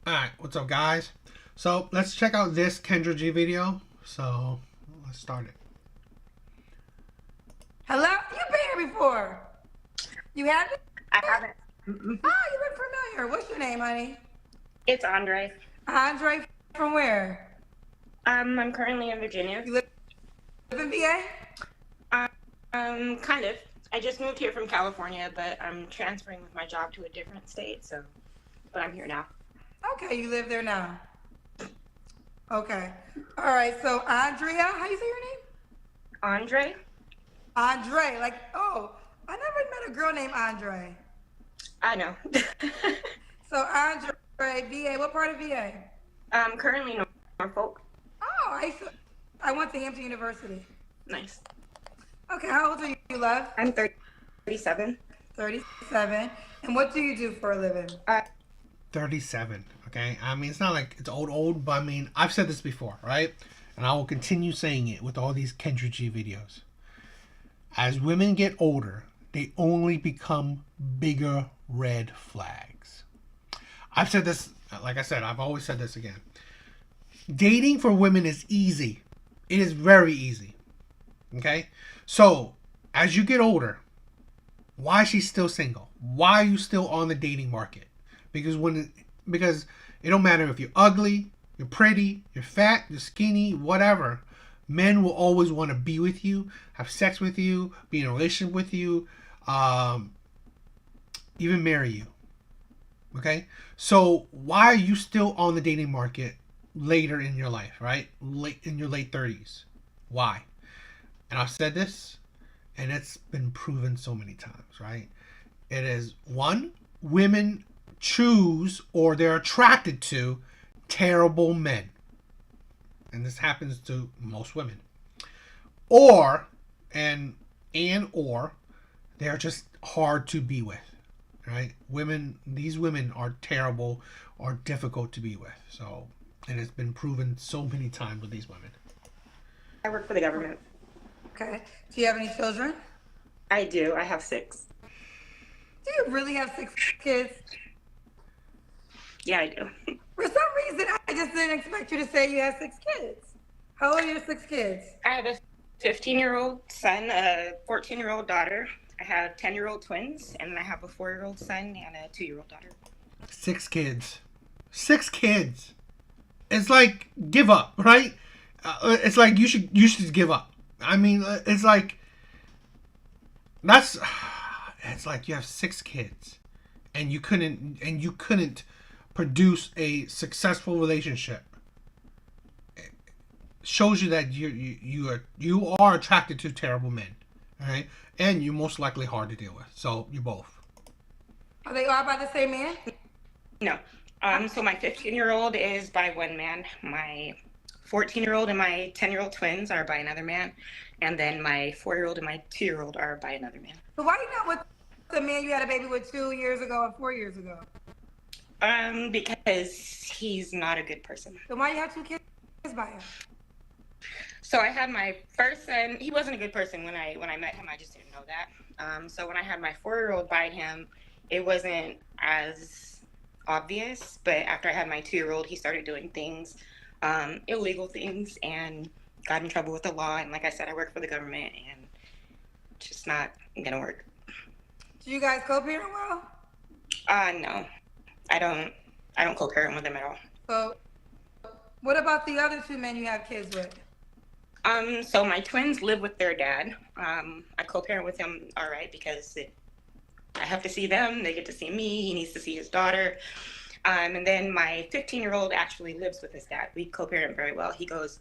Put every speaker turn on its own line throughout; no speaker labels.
Alright, what's up guys? So let's check out this Kendra G video. So let's start it.
Hello? You've been here before. You haven't?
I haven't.
Oh, you look familiar. What's your name, honey?
It's Andre.
Andre from where?
I'm currently in Virginia.
You live in VA?
Kind of. I just moved here from California, but I'm transferring with my job to a different state, but I'm here now.
Okay, you live there now. Okay. All right, so Andrea, how you say your name?
Andre?
Andre, like, oh, I never met a girl named Andre.
I know.
So Andre, VA, what part of VA?
I'm currently in Norfolk.
Oh, I went to Hampton University.
Nice.
Okay, how old are you, love?
I'm 37.
37. And what do you do for a living?
37, okay? I mean, it's not like it's old, but I mean, I've said this before, right? And I will continue saying it with all these Kendra G videos. As women get older, they only become bigger red flags. I've said this, like I said, I've always said this again. Dating for women is easy. It is very easy. Okay? So, as you get older, why is she still single? Why are you still on the dating market? Because it don't matter if you're ugly, you're pretty, you're fat, you're skinny, whatever. Men will always want to be with you, have sex with you, be in a relationship with you, even marry you. Okay? So why are you still on the dating market later in your life, right? Late in your late 30s. Why? And I've said this, and it's been proven so many times, right? It is one, women choose or they're attracted to terrible men. And this happens to most women. Or, or they're just hard to be with, right? These women are terrible or difficult to be with. So, and it's been proven so many times with these women.
I work for the government.
Okay. Do you have any children?
I do. I have 6.
Do you really have 6 kids?
Yeah, I do.
For some reason, I just didn't expect you to say you have 6 kids. How old are your 6 kids?
I have a 15-year-old son, a 14-year-old daughter. I have 10-year-old twins, and then I have a 4-year-old son and a 2-year-old daughter.
6 kids. 6 kids. It's like, give up, right? It's like you should just give up. I mean, it's like it's like you have 6 kids and you couldn't produce a successful relationship. It shows you that you are attracted to terrible men, all right? And you're most likely hard to deal with. So you both.
Are they all by the same man?
No. So my 15-year-old is by one man. My 14-year-old and my 10-year-old twins are by another man. And then my 4-year-old and my 2-year-old are by another man.
So why are you not with the man you had a baby with 2 years ago and 4 years ago?
Because he's not a good person.
So why you have 2 kids by him?
So I had my first son. He wasn't a good person when I met him. I just didn't know that. So when I had my 4-year-old by him, it wasn't as obvious. But after I had my 2-year-old, he started doing things, illegal things, and got in trouble with the law. And like I said, I work for the government, and it's just not gonna work.
Do you guys co-parent well?
No, I don't co-parent with him at all.
So what about the other 2 men you have kids with?
So my twins live with their dad. I co-parent with him, all right, because I have to see them. They get to see me. He needs to see his daughter. And then my 15-year-old actually lives with his dad. We co-parent very well. He goes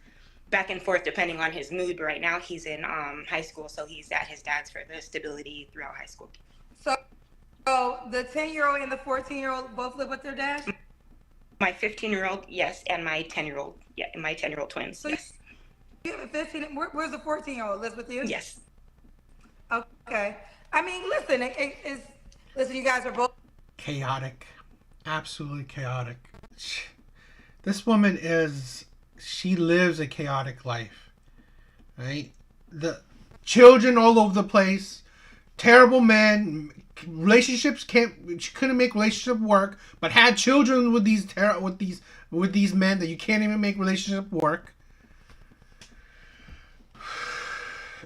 back and forth depending on his mood. But right now he's in high school, so he's at his dad's for the stability throughout high school.
So the 10-year-old and the 14-year-old both live with their dad?
My 15-year-old, yes, and my 10-year-old, yeah, and my 10-year-old twins,
so
yes.
You have a 15. Where's the 14-year-old? Lives with you?
Yes.
Okay. I mean, listen, listen, you guys are both
Chaotic. Absolutely chaotic. This woman she lives a chaotic life, right? The children all over the place, terrible men. Relationships she couldn't make relationship work, but had children with these men that you can't even make relationship work.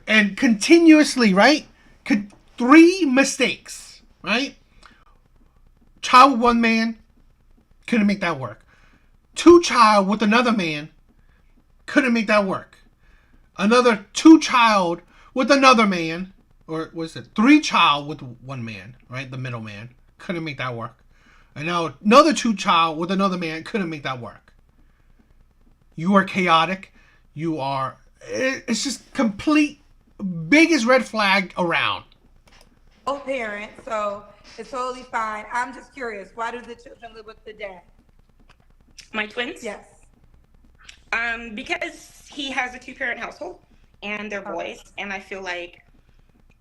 And continuously, right? 3 mistakes, right? Child with one man, couldn't make that work. 2 child with another man, couldn't make that work. Another 2 child with another man, or was it 3 child with one man, right? The middle man, couldn't make that work. And now another 2 child with another man, couldn't make that work. You are chaotic. You are, it's just complete, biggest red flag around.
Both parents, so it's totally fine. I'm just curious, why do the children live with the dad?
My twins?
Yes.
Because he has a 2-parent household and they're boys, and I feel like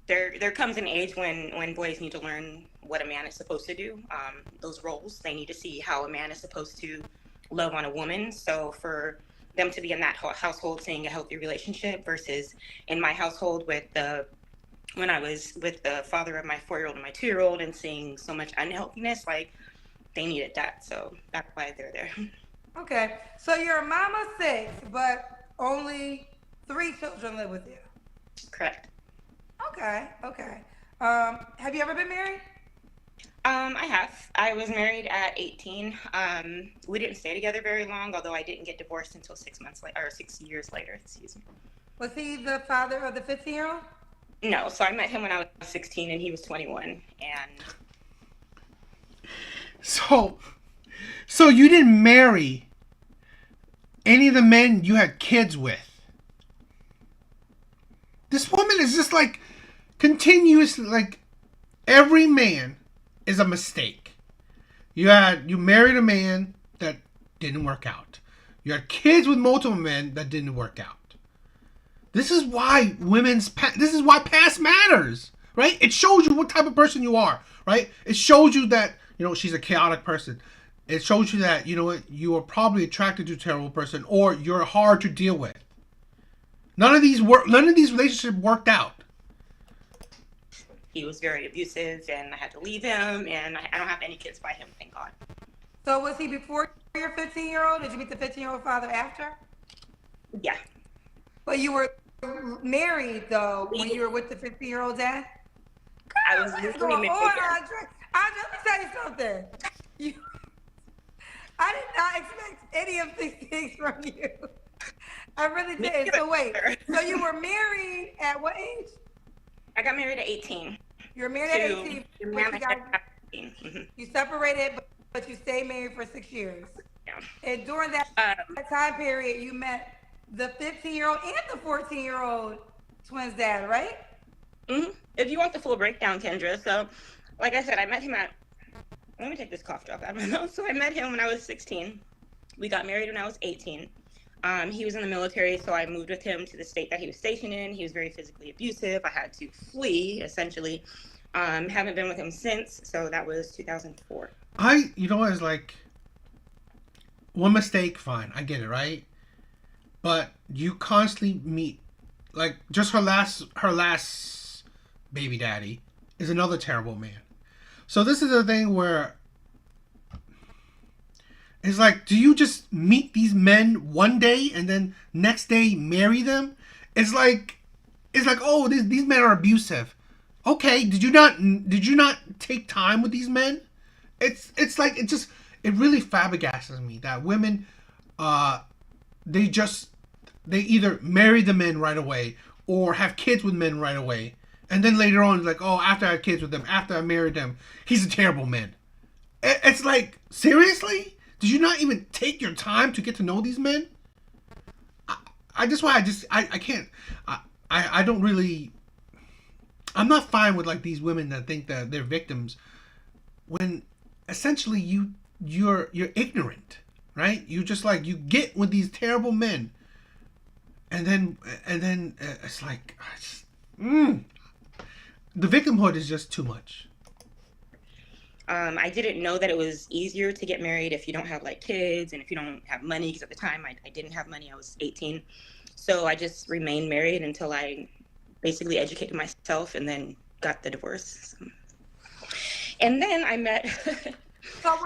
there comes an age when boys need to learn what a man is supposed to do. Those roles, they need to see how a man is supposed to love on a woman. So for them to be in that household seeing a healthy relationship versus in my household when I was with the father of my 4-year-old and my 2-year-old and seeing so much unhealthiness, like they needed that. So that's why they're there.
Okay, so you're a mama of 6, but only 3 children live with you.
Correct.
Okay. Have you ever been married?
I have. I was married at 18. We didn't stay together very long, although I didn't get divorced until 6 months later, or 6 years later, excuse me.
Was he the father of the 15-year-old?
No, so I met him when I was 16 and he was 21. And
So you didn't marry any of the men you had kids with. This woman is just like continuously, like every man is a mistake. You married a man that didn't work out. You had kids with multiple men that didn't work out. This is why past matters, right? It shows you what type of person you are, right? It shows you that, she's a chaotic person. It shows you that, you are probably attracted to a terrible person, or you're hard to deal with. None of these relationships worked out.
he was very abusive and I had to leave him, and I don't have any kids by him, thank God.
So was he before your 15-year-old? Did you meet the 15-year-old father after?
Yeah.
But you were married, though, when you were with the 15-year-old dad?
I was
What's
legally
going
married.
on, Andre? Andre, let me tell you something. I did not expect any of these things from you. I really did. So wait, so you were married at what age?
I got married at 18.
You were married at 18. You separated, but you stayed married for 6 years.
Yeah.
And during that time period, you met the 15-year-old and the 14-year-old twins' dad, right?
Mm-hmm. If you want the full breakdown, Kendra. So, like I said, I met him let me take this cough drop out of my mouth. So I met him when I was 16. We got married when I was 18. He was in the military, so I moved with him to the state that he was stationed in. He was very physically abusive. I had to flee, essentially. Haven't been with him since, so that was 2004.
It's like, one mistake, fine, I get it, right? But you constantly meet, like, just her last baby daddy is another terrible man. So this is the thing where it's like, do you just meet these men one day and then next day marry them? It's like, oh, these men are abusive. Okay, did you not take time with these men? It's like, it really flabbergastes me that women, they either marry the men right away or have kids with men right away. And then later on, it's like, oh, after I had kids with them, after I married them, he's a terrible man. It's like, seriously? Did you not even take your time to get to know these men? I can't. I don't really. I'm not fine with like these women that think that they're victims, when essentially you're ignorant, right? You just like, you get with these terrible men, and then it's like, the victimhood is just too much.
I didn't know that it was easier to get married if you don't have like kids and if you don't have money, because at the time I didn't have money. I was 18. So I just remained married until I basically educated myself and then got the divorce. And then I met.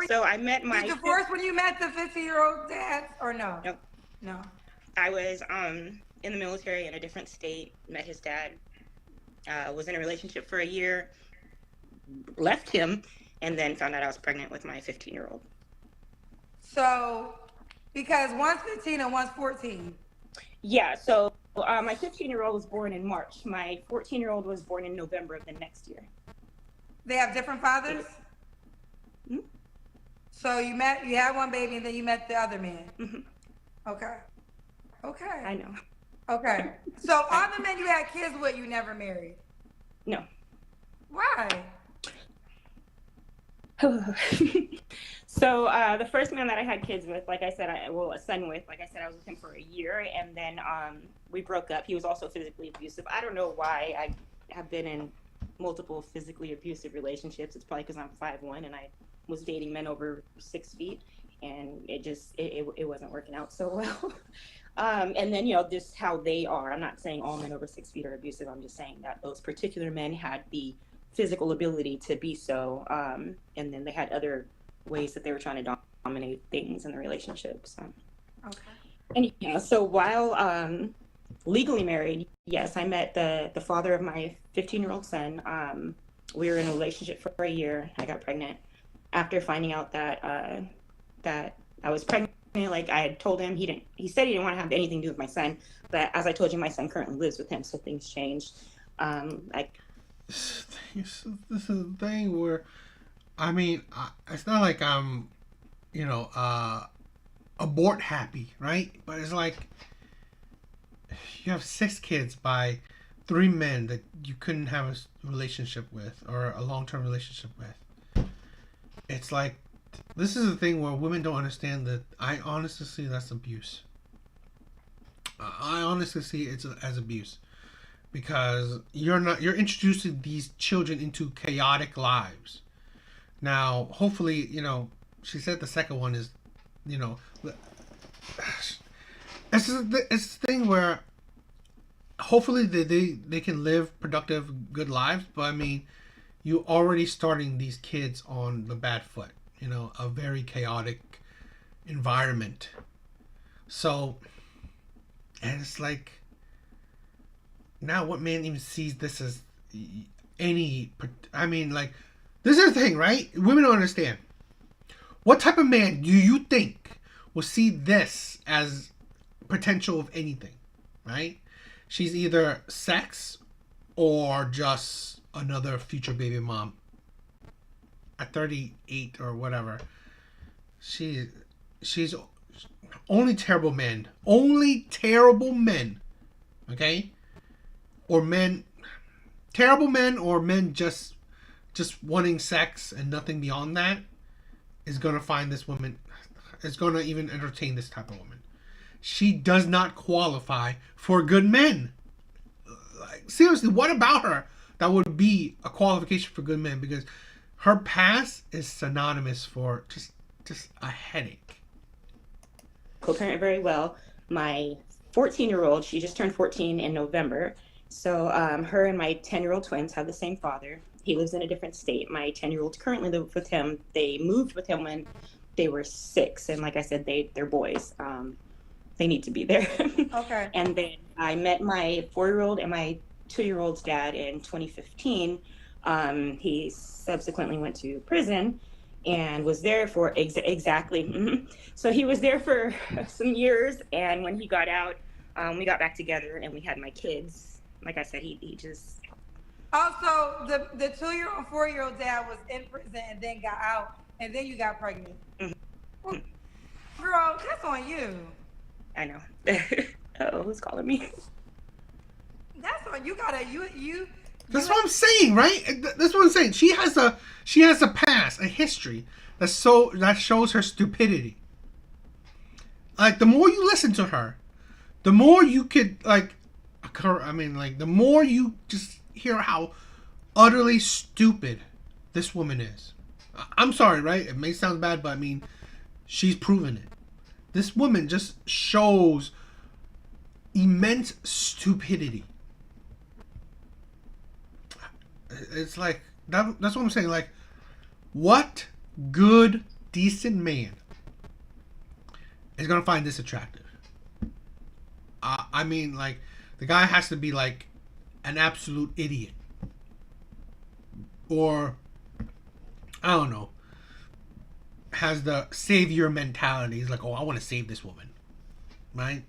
So I met my.
You divorced when you met the 15-year-old dad, or no?
Nope.
No.
I was in the military in a different state. Met his dad. Was in a relationship for a year. Left him, and then found out I was pregnant with my 15-year-old.
So, because one's 15 and one's 14.
Yeah. So my 15-year-old was born in March. My 14-year-old was born in November of the next year.
They have different fathers?
Mm-hmm.
So you had one baby and then you met the other man?
Mm-hmm.
Okay. Okay.
I know.
Okay. So all the men you had kids with, you never married?
No.
Why?
So the first man that I had kids with, like I said, a son with, like I said, I was with him for a year, and then we broke up. He was also physically abusive. I don't know why I have been in multiple physically abusive relationships. It's probably because I'm 5'1" and I was dating men over 6 feet, and it wasn't working out so well. And then, just how they are. I'm not saying all men over 6 feet are abusive. I'm just saying that those particular men had the physical ability to be so. And then they had other ways that they were trying to dominate things in the relationship. So.
Okay.
And so while legally married, yes, I met the father of my 15-year-old son. We were in a relationship for a year. I got pregnant. After finding out that that I was pregnant, like I had told him, he said he didn't want to have anything to do with my son, but as I told you, my son currently lives with him, so things changed.
This is the thing where, I mean, it's not like I'm, abort happy, right? But it's like you have 6 kids by 3 men that you couldn't have a relationship with or a long-term relationship with. It's like, this is the thing where women don't understand that. I honestly see that's abuse. I honestly see it as abuse, because you're introducing these children into chaotic lives. Now, hopefully, she said the second one is, it's the thing where hopefully they can live productive, good lives. But I mean, you're already starting these kids on the bad foot. A very chaotic environment. So, and it's like, now what man even sees this as any, I mean, like, this is the thing, right? Women don't understand. What type of man do you think will see this as potential of anything, right? She's either sex or just another future baby mom. At 38 or whatever, she's only terrible men, okay, or terrible men, or men just wanting sex and nothing beyond that, is gonna find this woman, is gonna even entertain this type of woman. She does not qualify for good men. Like, seriously, what about her that would be a qualification for good men? Because her past is synonymous for just a headache.
Co-parent very well. My 14-year-old, she just turned 14 in November. So her and my 10-year-old twins have the same father. He lives in a different state. My 10-year-old currently lives with him. They moved with him when they were 6. And like I said, they're boys. They need to be there.
Okay.
And then I met my 4-year-old and my 2-year-old's dad in 2015. He subsequently went to prison and was there for exactly. Mm-hmm. So he was there for some years, and when he got out, we got back together and we had my kids. Like I said, he just.
Also, the 2-year-old, 4-year-old dad was in prison and then got out, and then you got pregnant. Mm-hmm. Well, girl, that's on you.
I know. Oh, who's calling me?
That's on you. You.
That's what I'm saying, right? That's what I'm saying. She has a past, a history that shows her stupidity. Like, the more you listen to her, the more you could the more you just hear how utterly stupid this woman is. I'm sorry, right? It may sound bad, but I mean, she's proven it. This woman just shows immense stupidity. It's like that's what I'm saying. Like, what good, decent man is gonna find this attractive? I mean, like, the guy has to be like an absolute idiot, or I don't know, has the savior mentality. He's like, oh, I want to save this woman, right?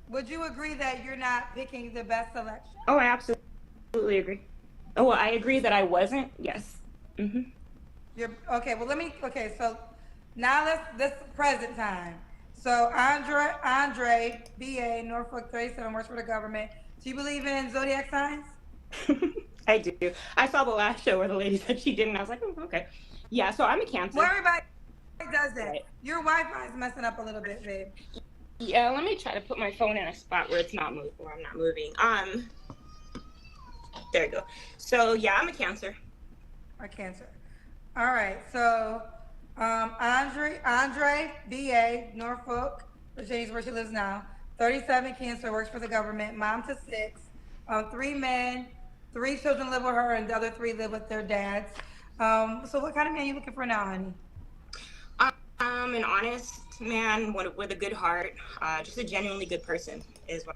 Would you agree that you're not picking the best selection?
Oh, I absolutely agree. Oh, well, I agree that I wasn't. Yes. Mm-hmm.
You're okay. Well, okay. So now this present time. So Andre, BA, Norfolk 37, works for the government. Do you believe in zodiac signs?
I do. I saw the last show where the lady said she didn't. I was like, oh, okay. Yeah, so I'm a Cancer.
Well, everybody does that.
Right.
Your Wi-Fi is messing up a little bit, babe.
Yeah, let me try to put my phone in a spot where it's not where I'm not moving. There you go. So yeah, I'm a Cancer.
Or Cancer. All right. So Andre, BA, Norfolk, Virginia's where she lives now. 37, Cancer, works for the government. Mom to 6. 3 men, 3 children live with her, and the other 3 live with their dads. So what kind of man are you looking for now, honey?
An honest man with a good heart, just a genuinely good person is what.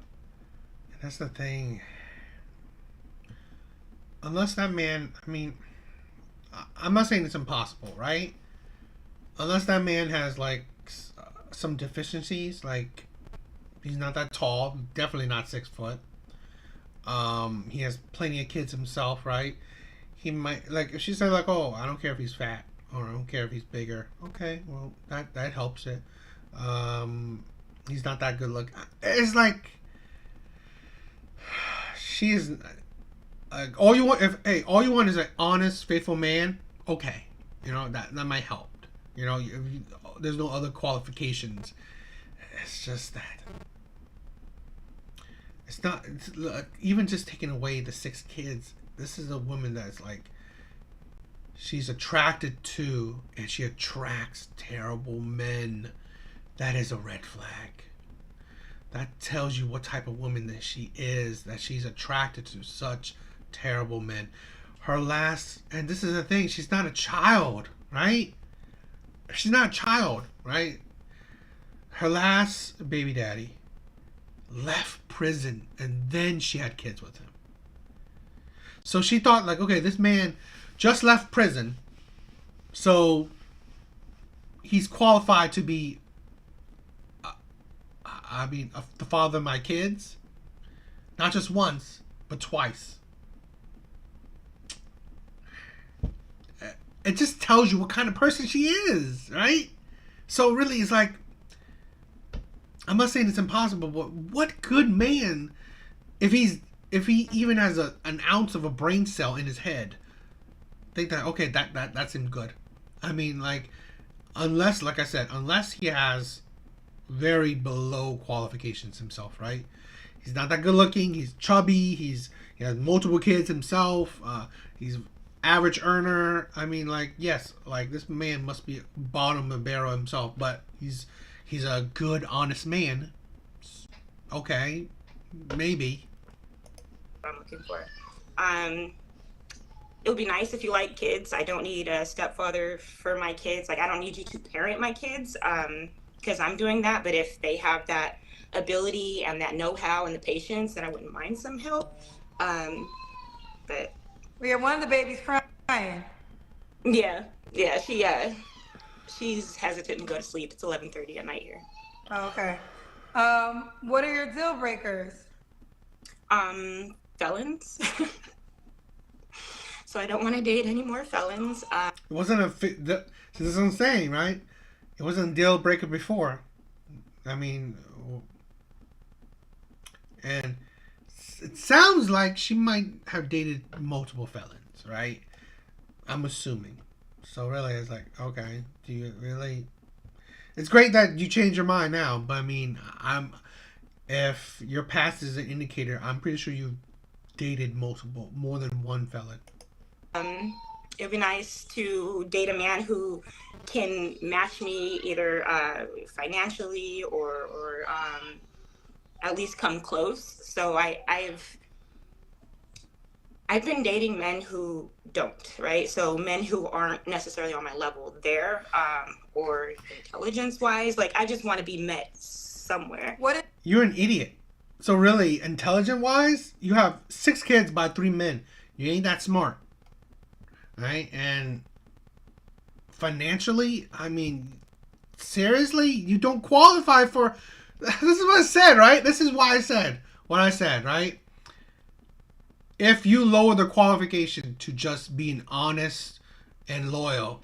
That's the thing. Unless that man, I mean, I'm not saying it's impossible, right? Unless that man has like some deficiencies, like he's not that tall, definitely not 6 foot. He has plenty of kids himself, right? He might, like, if she said like, oh, I don't care if he's fat or I don't care if he's bigger. Okay, well that helps it. He's not that good looking. It's like she's like all you want. All you want is an honest, faithful man. Okay, you know that might help. You know, there's no other qualifications. It's just that. It's not even just taking away the 6 kids. This is a woman that's like, she's attracted to, and she attracts terrible men. That is a red flag. That tells you what type of woman that she is, that she's attracted to such terrible men. Her last, and this is the thing, she's not a child, right? She's not a child, right? Her last baby daddy left prison, and then she had kids with him. So she thought like, okay, this man just left prison, so he's qualified to be the father of my kids. Not just once, but twice. It just tells you what kind of person she is, right? So really, it's like, I'm not saying it's impossible, but what good man, if he even has an ounce of a brain cell in his head, think that, okay, that's him good. I mean, like, unless, like I said, unless he has very below qualifications himself, right? He's not that good looking. He's chubby. He has multiple kids himself. He's average earner. I mean, like, yes, like this man must be bottom of the barrel himself, but he's a good, honest man. Okay, maybe.
I'm looking for. It would be nice if you like kids. I don't need a stepfather for my kids. Like, I don't need you to parent my kids, because I'm doing that. But if they have that ability and that know-how and the patience, then I wouldn't mind some help. But
We have one of the babies crying.
yeah, she's hesitant to go to sleep. It's 11:30 at night here.
Oh, okay. What are your deal breakers?
Felons. So I don't want to date any more felons.
It wasn't this is what I'm saying, right? It wasn't a deal breaker before. I mean, and it sounds like she might have dated multiple felons, right? I'm assuming. So really, it's like, okay, do you really? It's great that you change your mind now, but I mean, if your past is an indicator, I'm pretty sure you've dated more than one felon.
It'd be nice to date a man who can match me either financially or at least come close. So I've I've been dating men who don't, right? So men who aren't necessarily on my level there, or intelligence wise. Like I just want to be met somewhere.
What is
You're an idiot. So really, intelligent wise, you have 6 kids by 3 men. You ain't that smart, right? And financially, I mean, seriously, you don't qualify for. This is what I said, right? This is why I said what I said, right? If you lower the qualification to just being honest and loyal,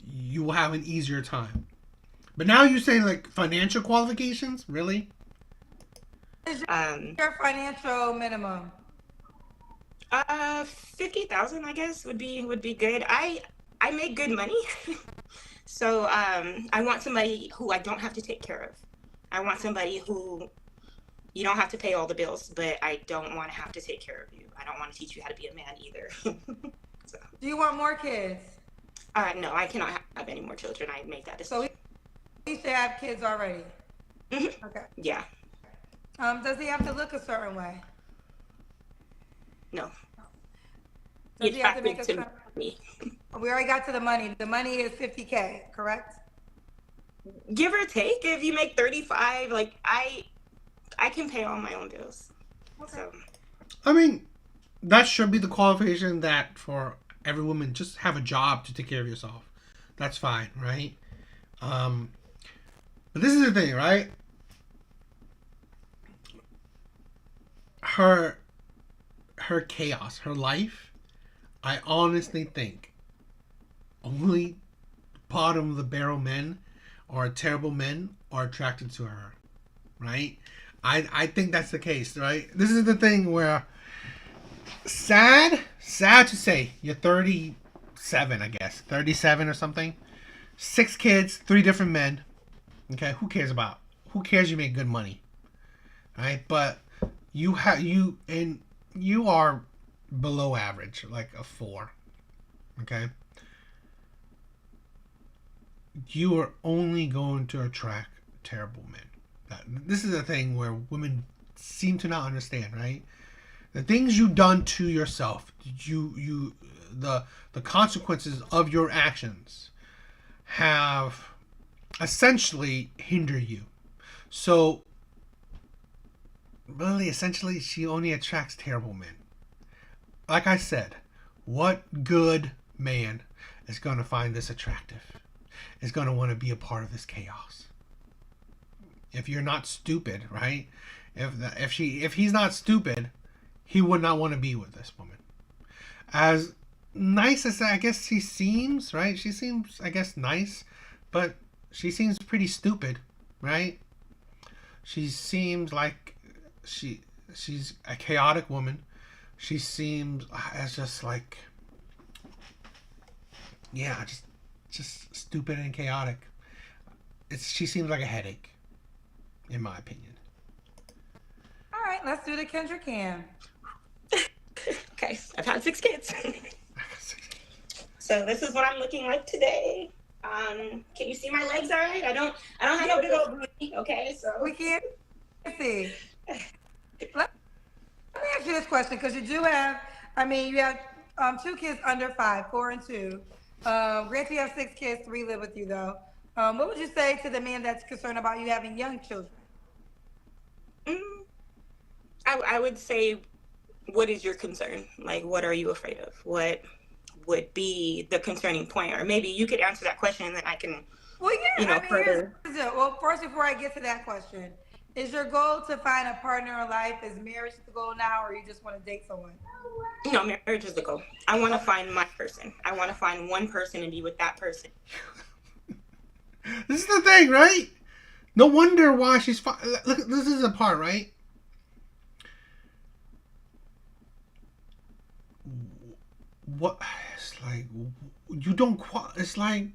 you will have an easier time. But now you say like financial qualifications, really?
your financial minimum?
50,000, I guess would be good. I make good money, so I want somebody who I don't have to take care of. I want somebody who you don't have to pay all the bills, but I don't want to have to take care of you. I don't want to teach you how to be a man either. So,
Do you want more kids?
no, I cannot have any more children. I make that decision.
He should have kids already.
Mhm.
Okay.
Yeah,
Does he have to look a certain way?
no.
Does he have to make a
To
certain?
me.
We already got to the money. The money is 50K, correct?
Give or take, if you make 35, like I can pay all my own bills.
Okay.
So
I mean, that should be the qualification that for every woman, just have a job to take care of yourself. That's fine, right? But this is the thing, right? Her chaos, her life, I honestly think only bottom of the barrel men or terrible men are attracted to her, right? I think that's the case, right? This is the thing where sad to say, you're 37, I guess, 37 or something, 6 kids, 3 different men. Okay, who cares about? Who cares? You make good money, right? But you are below average, like a 4. Okay, you are only going to attract terrible men. This is a thing where women seem to not understand, right? The things you've done to yourself, the consequences of your actions have essentially hindered you. So really, essentially, she only attracts terrible men. Like I said, what good man is going to find this attractive? Is going to want to be a part of this chaos? If you're not stupid, right? If he's not stupid, he would not want to be with this woman. As nice as I guess she seems, right? She seems, I guess, nice, but she seems pretty stupid, right? She seems like she's a chaotic woman. She seems as just like, yeah, just stupid and chaotic. She seems like a headache, in my opinion.
All right, let's do the Kendra Cam.
okay, I've had 6 kids. So this is what I'm looking like today. Can you see my legs all right? I don't have no big old booty, okay? So
We can't see. Let me ask you this question, because you do have, you have 2 kids under 5, 4 and 2. Granted, you have 6 kids, 3 live with you, though. What would you say to the man that's concerned about you having young children?
I would say, what is your concern? Like, what are you afraid of? What would be the concerning point? Or maybe you could answer that question and then I can,
Well, yeah,
further.
Well, first, before I get to that question, is your goal to find a partner in life? Is marriage the goal now, or you just want to date someone?
No, marriage is the goal. I want to find my person. I want to find one person and be with that person.
This is the thing, right? No wonder why she's. Look, this is the part, right? What? It's like you don't. It's like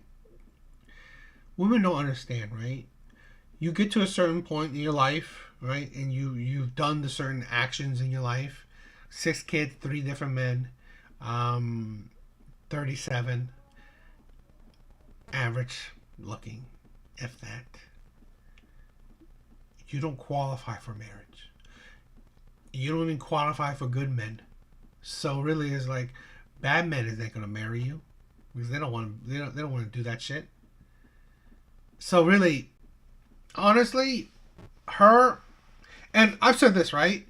women don't understand, right? You get to a certain point in your life, right, and you've done the certain actions in your life. 6 kids, 3 different men, 37, average looking, if that. You don't qualify for marriage. you don't even qualify for good men. So really, it's like bad men is not gonna marry you because they don't want they don't want to do that shit. So really, honestly, her and I've said this right.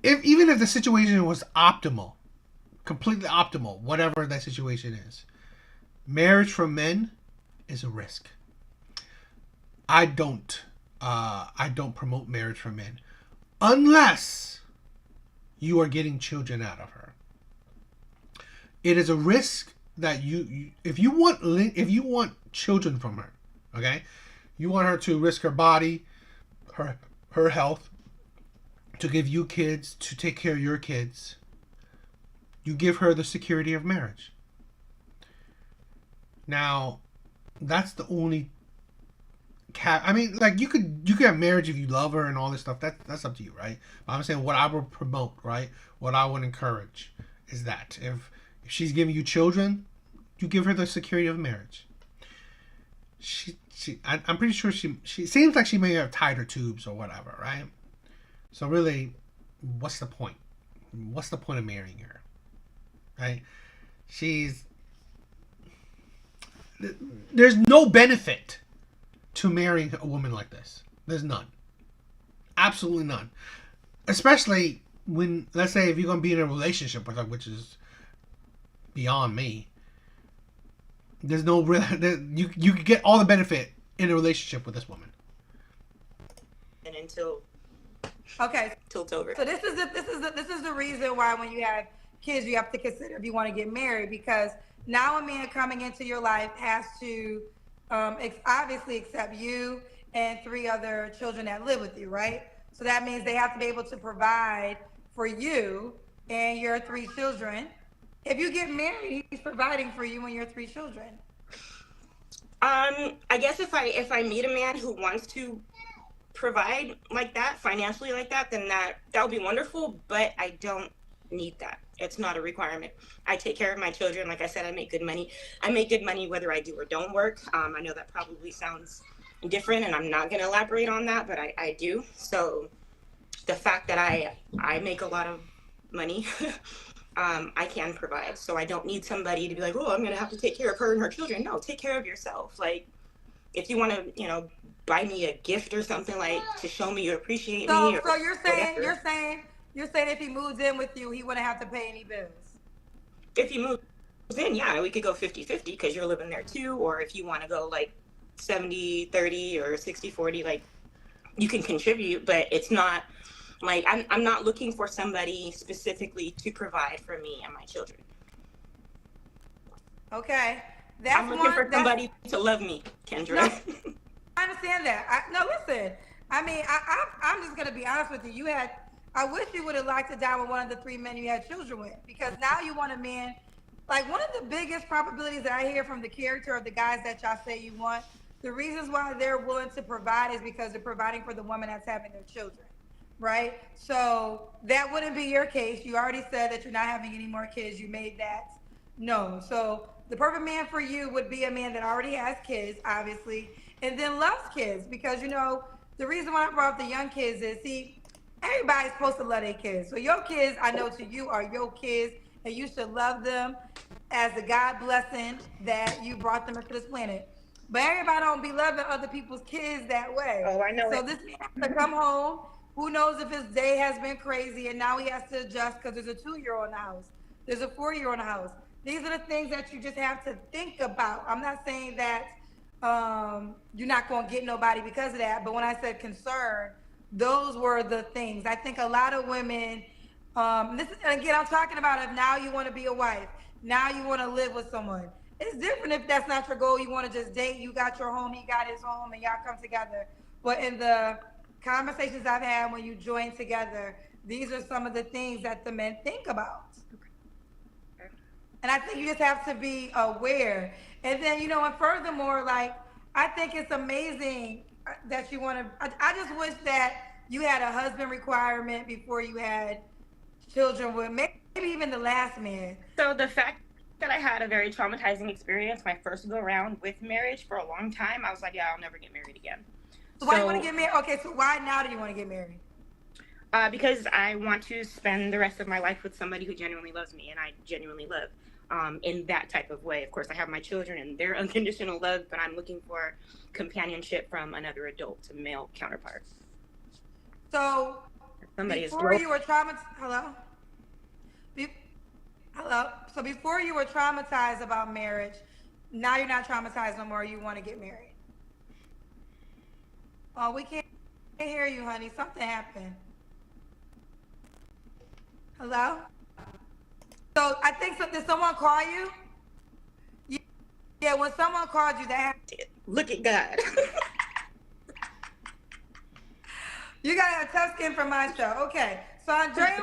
If even if the situation was optimal, completely optimal, whatever that situation is, marriage for men is a risk. I don't. I don't promote marriage for men unless you are getting children out of her. It is a risk that if you want children from her, okay, you want her to risk her body, her health, to give you kids, to take care of your kids. You give her the security of marriage. Now, that's the only I mean, like you could have marriage if you love her and all this stuff. That's up to you, right? But I'm saying what I would promote, right? What I would encourage is that if she's giving you children, you give her the security of marriage. I'm pretty sure she seems like she may have tied her tubes or whatever, right? So really, what's the point? What's the point of marrying her, right? There's no benefit to marrying a woman like this. There's none. Absolutely none. Especially when, let's say, if you're going to be in a relationship with her, which is beyond me. There's no real. You can get all the benefit in a relationship with this woman.
And until
it's
over.
So this is the reason why when you have kids, you have to consider if you want to get married, because now a man coming into your life has to obviously accept you and 3 other children that live with you, right? So that means they have to be able to provide for you and your 3 children. If you get married, he's providing for you and your 3 children.
I guess if I meet a man who wants to provide like that, financially like that, then that would be wonderful, but I don't need that. It's not a requirement. I take care of my children. Like I said, I make good money. I make good money whether I do or don't work. I know that probably sounds different, and I'm not going to elaborate on that, but I do. So the fact that I make a lot of money, I can provide. So I don't need somebody to be like, oh, I'm going to have to take care of her and her children. No, take care of yourself. Like, if you want to, buy me a gift or something, like, to show me you appreciate me.
So you're saying if he moves in with you, he wouldn't have to pay any bills?
If he moves in, yeah, we could go 50-50 because you're living there too. Or if you want to go like 70-30 or 60-40, like, you can contribute, but it's not like I'm not looking for somebody specifically to provide for me and my children.
Okay.
I'm looking for somebody to love me, Kendra.
No, I understand that. Listen. I mean, I'm just gonna be honest with you. I wish you would have liked to die with one of the 3 men you had children with, because now you want a man. Like, one of the biggest probabilities that I hear from the character of the guys that y'all say you want, the reasons why they're willing to provide is because they're providing for the woman that's having their children, right? So that wouldn't be your case. You already said that you're not having any more kids. You made that known. So the perfect man for you would be a man that already has kids, obviously, and then loves kids, because, the reason why I brought up the young kids is, see, everybody's supposed to love their kids. So your kids, I know to you, are your kids, and you should love them as a God blessing that you brought them into this planet. But everybody don't be loving other people's kids that way.
Oh, I know.
So this man has to come home. Who knows if his day has been crazy, and now he has to adjust because there's a 2-year-old in the house. There's a 4-year-old in the house. These are the things that you just have to think about. I'm not saying that you're not going to get nobody because of that, but when I said concern, those were the things. I think a lot of women, again, I'm talking about if now you want to be a wife, now you want to live with someone. It's different if that's not your goal. You want to just date, you got your home, he got his home, and y'all come together. But in the conversations I've had when you join together, these are some of the things that the men think about. And I think you just have to be aware. And then, and furthermore, like, I think it's amazing that you want to, I just wish that you had a husband requirement before you had children with, maybe even the last man.
So the fact that I had a very traumatizing experience, my first go around with marriage for a long time, I was like, yeah, I'll never get married again.
So why do you want to get married? Okay, so why now do you want to get married?
Because I want to spend the rest of my life with somebody who genuinely loves me, and I genuinely love. In that type of way. Of course, I have my children and their unconditional love, but I'm looking for companionship from another adult, a male counterpart.
So
Somebody
before you were traumatized, hello? Hello? So before you were traumatized about marriage, now you're not traumatized no more, you want to get married. Oh, we can't hear you, honey. Something happened. Hello? So I think so. Did someone call you? Yeah, when someone called you, that happened.
Look at God.
You got a tough skin for my show. Okay. So Andrea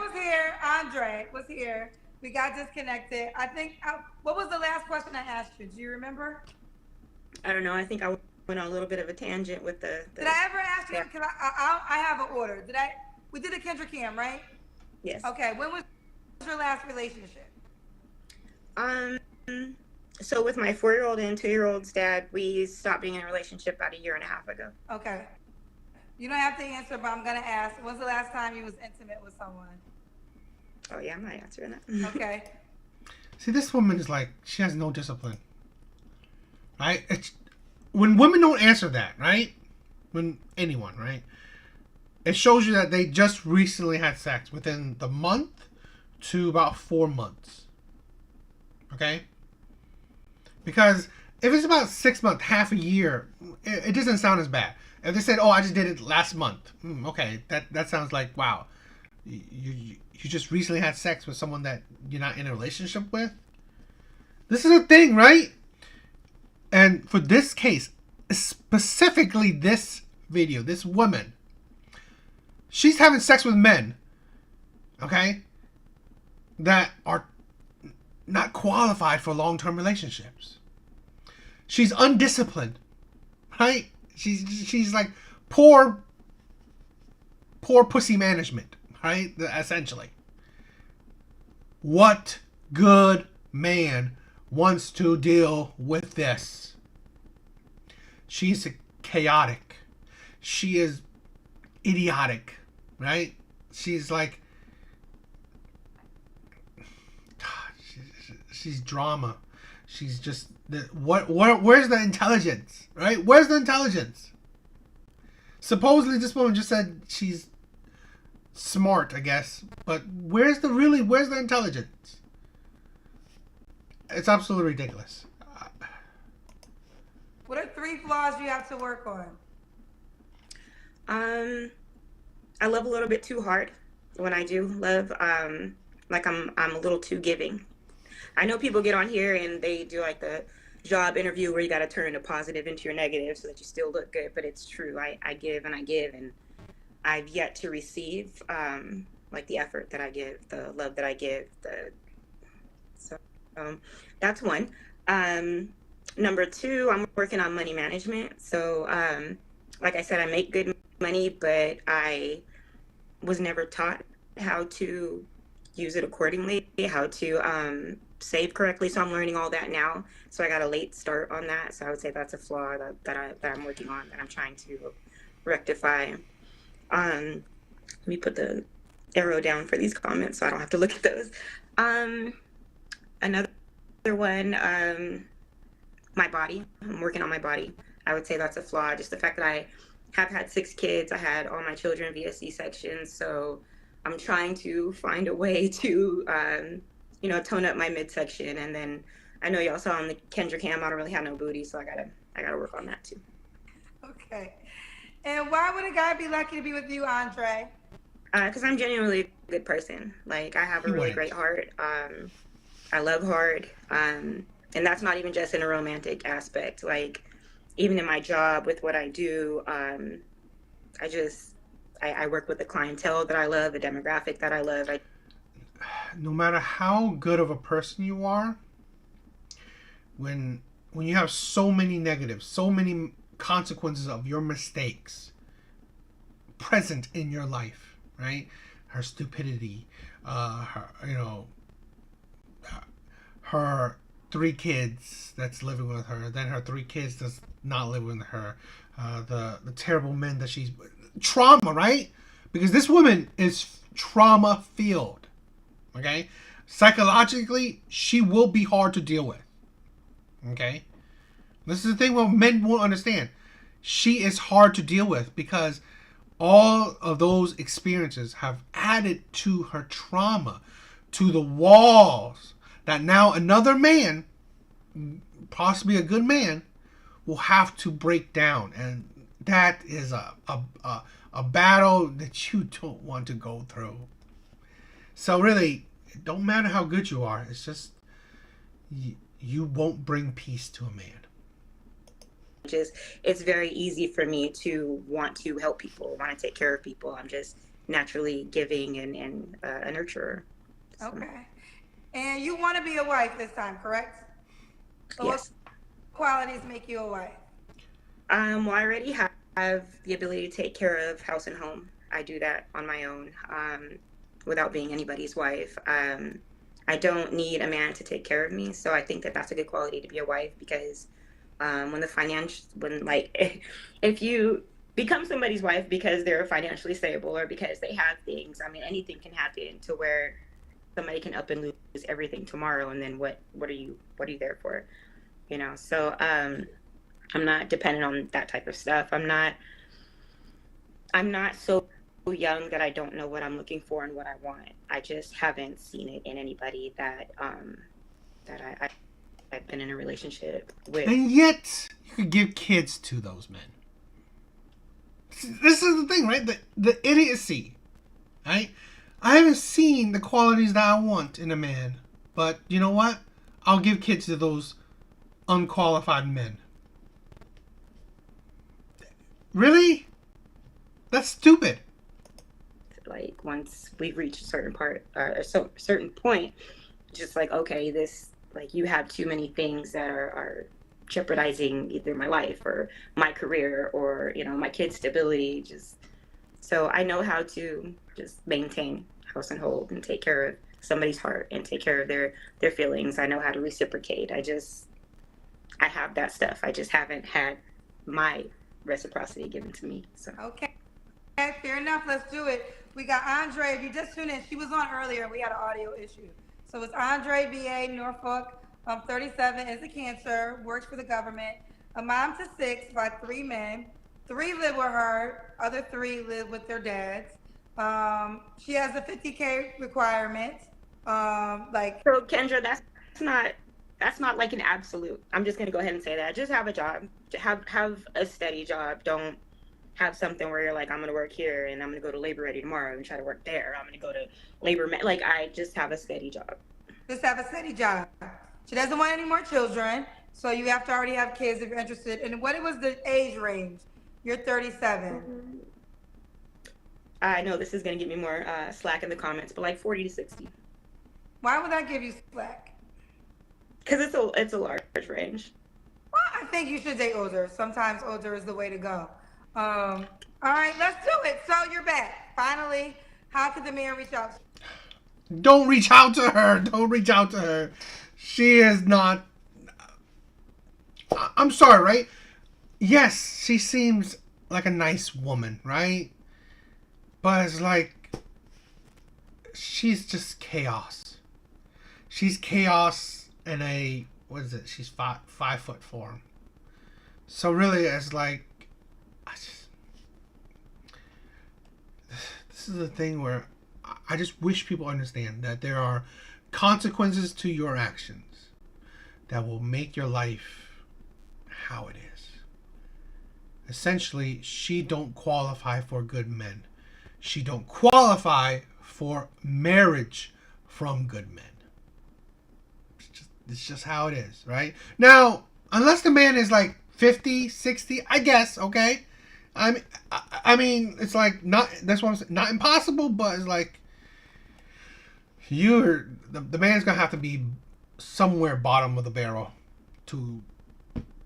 was here. We got disconnected. I think, what was the last question I asked you? Do you remember?
I don't know. I think I went on a little bit of a tangent with the
Did I ever ask you? Because I have an order. We did a Kendra Cam, right?
Yes.
Okay. When was your last relationship?
So with my 4-year-old and 2-year-old's dad, we stopped being in a relationship about 1.5 years ago.
Okay. You don't have to answer, but I'm going to ask. When's the last time you was intimate with someone?
Oh, yeah, I'm not answering that.
Okay.
See, this woman is like, she has no discipline. Right? When women don't answer that, right? When anyone, right? It shows you that they just recently had sex within the month to about 4 months. Okay? Because if it's about 6 months, half a year, it doesn't sound as bad. If they said, "Oh, I just did it last month," okay, that sounds like, wow, you just recently had sex with someone that you're not in a relationship with. This is a thing, right? And for this case, specifically this video, this woman, she's having sex with men, okay, that are not qualified for long-term relationships. She's undisciplined, right? She's like poor pussy management, right? Essentially. What good man wants to deal with this? She's chaotic. She is idiotic, right? She's like, she's drama. She's just where's the intelligence, right? Where's the intelligence? Supposedly this woman just said she's smart, I guess, but where's the intelligence? It's absolutely ridiculous.
What are 3 flaws you have to work on?
I love a little bit too hard when I do love. Like I'm a little too giving. I know people get on here and they do like the job interview where you got to turn a positive into your negative so that you still look good, but it's true. I give and I give, and I've yet to receive like the effort that I give, the love that I give. So that's one. Number 2, I'm working on money management. So like I said, I make good money, but I was never taught how to use it accordingly, how to save correctly. So I'm learning all that now. So I got a late start on that. So I would say that's a flaw that I'm working on, that I'm trying to rectify. Let me put the arrow down for these comments so I don't have to look at those. Another one, my body. I'm working on my body. I would say that's a flaw. Just the fact that I have had 6 kids. I had all my children via C-section. So I'm trying to find a way to, tone up my midsection. And then I know y'all saw on the Kendra Cam, I don't really have no booty. So I gotta work on that too.
Okay. And why would a guy be lucky to be with you, Andre?
Because I'm genuinely a good person. Like, I have a really great heart. I love hard. And that's not even just in a romantic aspect. Like, even in my job with what I do, I work with the clientele that I love, the demographic that I love.
No matter how good of a person you are, when you have so many negatives, so many consequences of your mistakes present in your life, right? Her stupidity, her 3 kids that's living with her, then her 3 kids that's not living with her, the terrible men that she's trauma, right? because this woman is trauma filled. Okay, psychologically, she will be hard to deal with. Okay, this is the thing what men won't understand. She is hard to deal with because all of those experiences have added to her trauma, to the walls that now another man, possibly a good man, will have to break down. And that is a battle that you don't want to go through. So really, it don't matter how good you are. It's just you won't bring peace to a man.
It's very easy for me to want to help people, want to take care of people. I'm just naturally giving and a nurturer. So.
Okay. And you want to be a wife this time, correct? So
Yes.
what qualities make you a wife?
Well, I already have the ability to take care of house and home. I do that on my own, without being anybody's wife. I don't need a man to take care of me, so I think that that's a good quality to be a wife, because if you become somebody's wife because they're financially stable or because they have things, I mean, anything can happen to where somebody can up and lose everything tomorrow, and then what are you there for? You know, so I'm not dependent on that type of stuff. I'm not so young that I don't know what I'm looking for and what I want. I just haven't seen it in anybody that I've been in a relationship with.
And yet, you could give kids to those men. This is the thing, right? The idiocy, right? I haven't seen the qualities that I want in a man, but you know what? I'll give kids to those unqualified men. Really? That's stupid.
Like, once we've reached a certain point, just like, okay, this, like, you have too many things that are jeopardizing either my life or my career or, you know, my kids' stability. Just so I know how to just maintain house and hold and take care of somebody's heart and take care of their feelings. I know how to reciprocate. I have that stuff. I just haven't had my reciprocity given to me. So
Okay, fair enough. Let's do it. We got Andre. If you just tuned in, she was on earlier. We had an audio issue. So it's Andre, VA, Norfolk, 37, is a Cancer, works for the government, a mom to 6 by 3 men. 3 live with her, other 3 live with their dads. She has a 50K requirement.
So Kendra, that's not like an absolute. I'm just gonna go ahead and say that. Just have a job. Have a steady job. Don't have something where you're like, I'm gonna work here and I'm gonna go to labor ready tomorrow and try to work there. I'm gonna go to labor. Like, I just have a steady job.
Just have a steady job. She doesn't want any more children, so you have to already have kids if you're interested. And what was the age range? You're 37.
I know this is gonna give me more slack in the comments, but like 40 to 60.
Why would that give you slack?
Because it's a large range.
Well, I think you should date older. Sometimes older is the way to go. All right, let's do it. So you're back. Finally, how could the man reach out?
Don't reach out to her. Don't reach out to her. She is not... I'm sorry, right? Yes, she seems like a nice woman, right? But it's like... she's just chaos. She's chaos in a... what is it? She's 5 foot form. So really, it's like... this is the thing where I just wish people understand that there are consequences to your actions that will make your life how it is. Essentially, she don't qualify for good men. She don't qualify for marriage from good men. It's just how it is, right? Now, unless the man is like 50, 60, I guess, okay? I mean, it's like not, that's what I'm saying, not impossible, but it's like the man's gonna have to be somewhere bottom of the barrel to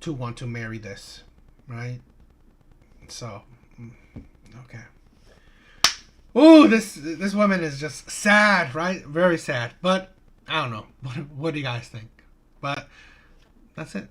want to marry this, right? So, okay. Ooh, this woman is just sad, right? Very sad. But I don't know. What do you guys think? But that's it.